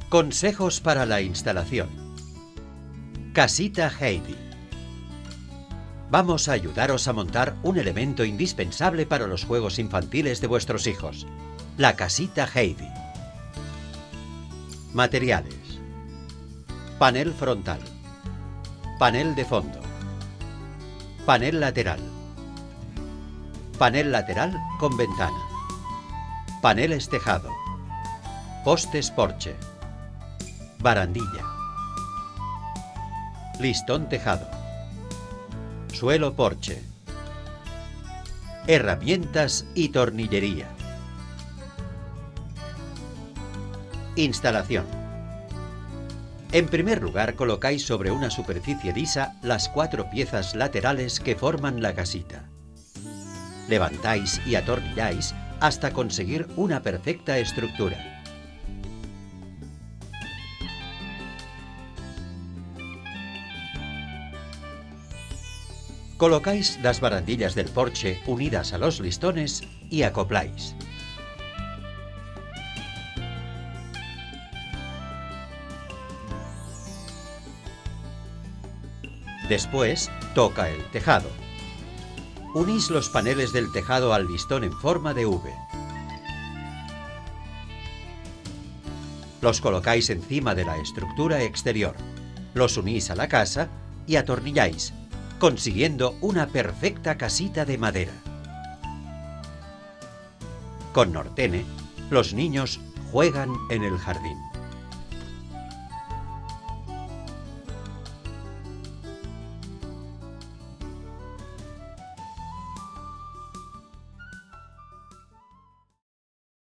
Consejos para la instalación. Casita Heidi. Vamos a ayudaros a montar un elemento indispensable para los juegos infantiles de vuestros hijos: la casita Heidi. Materiales: panel frontal, panel de fondo, panel lateral con ventana, paneles tejado, postes porche, barandilla, listón tejado, suelo porche, herramientas y tornillería. Instalación. En primer lugar, colocáis sobre una superficie lisa las 4 piezas laterales que forman la casita. Levantáis y atornilláis hasta conseguir una perfecta estructura. Colocáis las barandillas del porche unidas a los listones y acopláis. Después toca el tejado. Unís los paneles del tejado al listón en forma de V. Los colocáis encima de la estructura exterior. Los unís a la casa y atornilláis, consiguiendo una perfecta casita de madera. Con Nortene, los niños juegan en el jardín.